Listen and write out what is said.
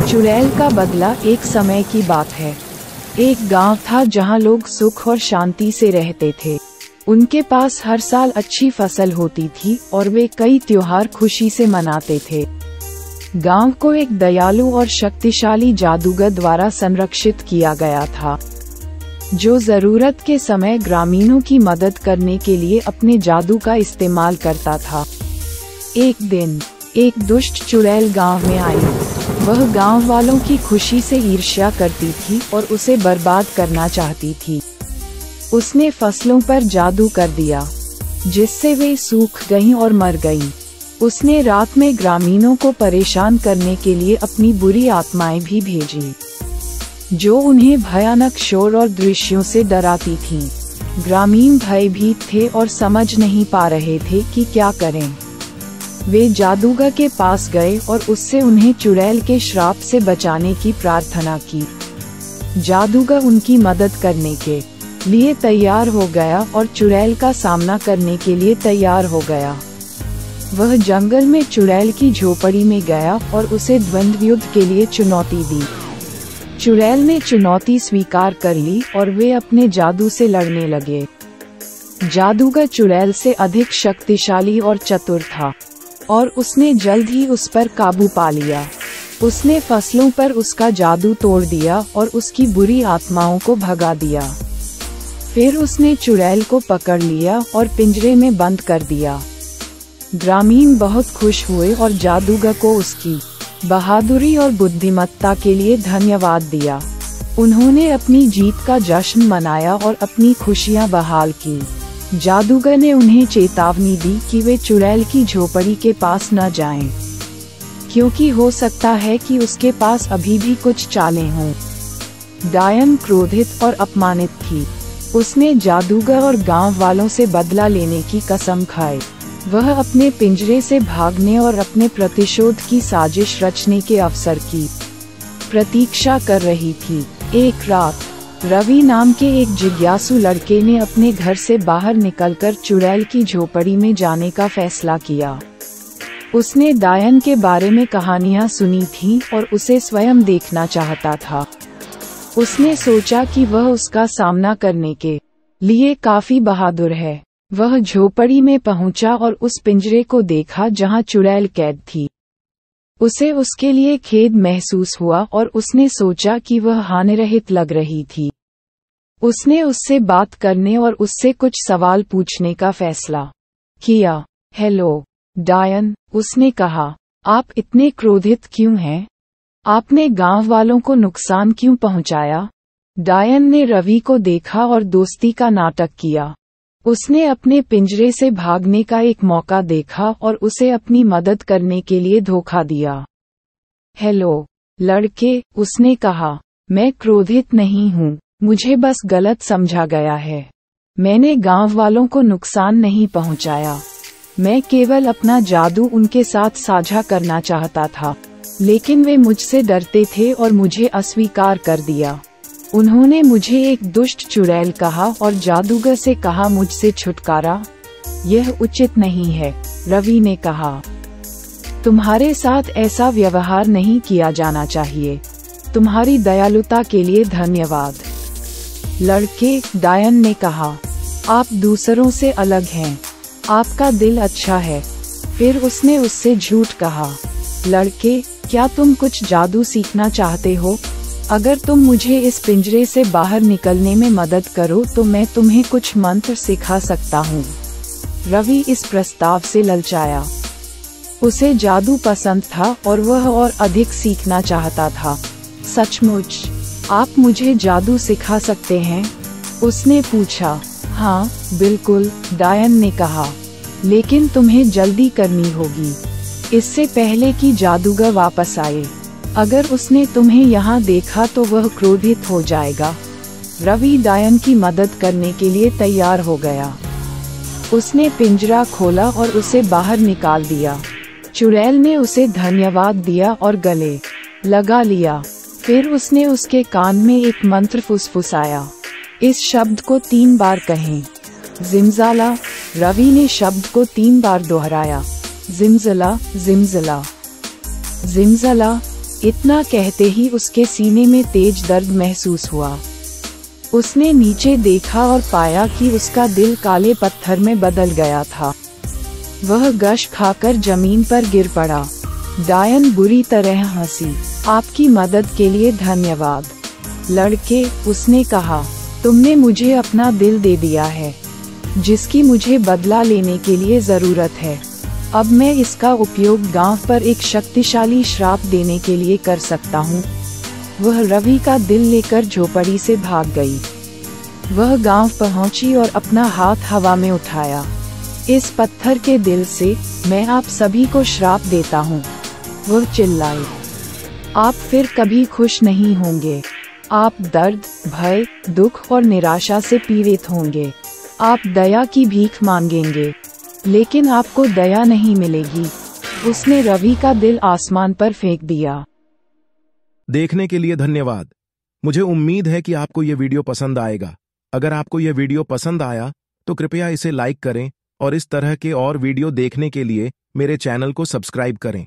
चुड़ैल का बदला। एक समय की बात है। एक गांव था जहां लोग सुख और शांति से रहते थे। उनके पास हर साल अच्छी फसल होती थी और वे कई त्योहार खुशी से मनाते थे। गांव को एक दयालु और शक्तिशाली जादूगर द्वारा संरक्षित किया गया था, जो जरूरत के समय ग्रामीणों की मदद करने के लिए अपने जादू का इस्तेमाल करता था। एक दिन एक दुष्ट चुड़ैल गांव में आई। वह गांव वालों की खुशी से ईर्ष्या करती थी और उसे बर्बाद करना चाहती थी। उसने फसलों पर जादू कर दिया, जिससे वे सूख गईं और मर गईं। उसने रात में ग्रामीणों को परेशान करने के लिए अपनी बुरी आत्माएं भी भेजी, जो उन्हें भयानक शोर और दृश्यों से डराती थीं। ग्रामीण भयभीत थे और समझ नहीं पा रहे थे कि क्या करें। वे जादूगर के पास गए और उससे उन्हें चुड़ैल के श्राप से बचाने की प्रार्थना की। जादूगर उनकी मदद करने के लिए तैयार हो गया और चुड़ैल का सामना करने के लिए तैयार हो गया। वह जंगल में चुड़ैल की झोपड़ी में गया और उसे द्वंद्व युद्ध के लिए चुनौती दी। चुड़ैल ने चुनौती स्वीकार कर ली और वे अपने जादू से लड़ने लगे। जादूगर चुड़ैल से अधिक शक्तिशाली और चतुर था और उसने जल्द ही उस पर काबू पा लिया। उसने फसलों पर उसका जादू तोड़ दिया और उसकी बुरी आत्माओं को भगा दिया। फिर उसने चुड़ैल को पकड़ लिया और पिंजरे में बंद कर दिया। ग्रामीण बहुत खुश हुए और जादूगर को उसकी बहादुरी और बुद्धिमत्ता के लिए धन्यवाद दिया। उन्होंने अपनी जीत का जश्न मनाया और अपनी खुशियां बहाल की। जादूगर ने उन्हें चेतावनी दी कि वे चुड़ैल की झोपड़ी के पास न जाएं, क्योंकि हो सकता है कि उसके पास अभी भी कुछ चालें हों। डायन क्रोधित और अपमानित थी। उसने जादूगर और गांव वालों से बदला लेने की कसम खाई। वह अपने पिंजरे से भागने और अपने प्रतिशोध की साजिश रचने के अवसर की प्रतीक्षा कर रही थी। एक रात रवि नाम के एक जिज्ञासु लड़के ने अपने घर से बाहर निकलकर चुड़ैल की झोपड़ी में जाने का फैसला किया। उसने डायन के बारे में कहानियां सुनी थीं और उसे स्वयं देखना चाहता था। उसने सोचा कि वह उसका सामना करने के लिए काफी बहादुर है। वह झोपड़ी में पहुंचा और उस पिंजरे को देखा जहां चुड़ैल कैद थी। उसे उसके लिए खेद महसूस हुआ और उसने सोचा कि वह हानिरहित लग रही थी। उसने उससे बात करने और उससे कुछ सवाल पूछने का फैसला किया। हेलो डायन, उसने कहा, आप इतने क्रोधित क्यों हैं? आपने गांव वालों को नुकसान क्यों पहुंचाया? डायन ने रवि को देखा और दोस्ती का नाटक किया। उसने अपने पिंजरे से भागने का एक मौका देखा और उसे अपनी मदद करने के लिए धोखा दिया। हेलो लड़के, उसने कहा, मैं क्रोधित नहीं हूँ, मुझे बस गलत समझा गया है। मैंने गांव वालों को नुकसान नहीं पहुँचाया। मैं केवल अपना जादू उनके साथ साझा करना चाहता था, लेकिन वे मुझसे डरते थे और मुझे अस्वीकार कर दिया। उन्होंने मुझे एक दुष्ट चुड़ैल कहा और जादूगर से कहा मुझसे छुटकारा। यह उचित नहीं है, रवि ने कहा। तुम्हारे साथ ऐसा व्यवहार नहीं किया जाना चाहिए। तुम्हारी दयालुता के लिए धन्यवाद। लड़के, डायन ने कहा, आप दूसरों से अलग हैं। आपका दिल अच्छा है। फिर उसने उससे झूठ कहा। लड़के, क्या तुम कुछ जादू सीखना चाहते हो? अगर तुम मुझे इस पिंजरे से बाहर निकलने में मदद करो तो मैं तुम्हें कुछ मंत्र सिखा सकता हूँ। रवि इस प्रस्ताव से ललचाया। उसे जादू पसंद था और वह और अधिक सीखना चाहता था। सचमुच, आप मुझे जादू सिखा सकते हैं? उसने पूछा। हाँ बिल्कुल, डायन ने कहा, लेकिन तुम्हें जल्दी करनी होगी, इससे पहले कि जादूगर वापस आए। अगर उसने तुम्हें यहाँ देखा तो वह क्रोधित हो जाएगा। रवि डायन की मदद करने के लिए तैयार हो गया। उसने पिंजरा खोला और उसे बाहर निकाल दिया। चुड़ैल ने उसे धन्यवाद दिया और गले लगा लिया। फिर उसने उसके कान में एक मंत्र फुसफुसाया। इस शब्द को 3 बार कहें। जिमजाला। रवि ने शब्द को 3 बार दोहराया। जिमजला, जिमजला, जिमजला। इतना कहते ही उसके सीने में तेज दर्द महसूस हुआ। उसने नीचे देखा और पाया कि उसका दिल काले पत्थर में बदल गया था। वह गश खाकर जमीन पर गिर पड़ा। डायन बुरी तरह हंसी। आपकी मदद के लिए धन्यवाद लड़के, उसने कहा। तुमने मुझे अपना दिल दे दिया है, जिसकी मुझे बदला लेने के लिए जरूरत है। अब मैं इसका उपयोग गांव पर एक शक्तिशाली श्राप देने के लिए कर सकता हूँ। वह रवि का दिल लेकर झोपड़ी से भाग गई। वह गांव पहुंची और अपना हाथ हवा में उठाया। इस पत्थर के दिल से मैं आप सभी को श्राप देता हूँ, वह चिल्लाई। आप फिर कभी खुश नहीं होंगे। आप दर्द, भय, दुख और निराशा से पीड़ित होंगे। आप दया की भीख मांगेंगे, लेकिन आपको दया नहीं मिलेगी। उसने रवि का दिल आसमान पर फेंक दिया। देखने के लिए धन्यवाद। मुझे उम्मीद है कि आपको यह वीडियो पसंद आएगा। अगर आपको यह वीडियो पसंद आया तो कृपया इसे लाइक करें और इस तरह के और वीडियो देखने के लिए मेरे चैनल को सब्सक्राइब करें।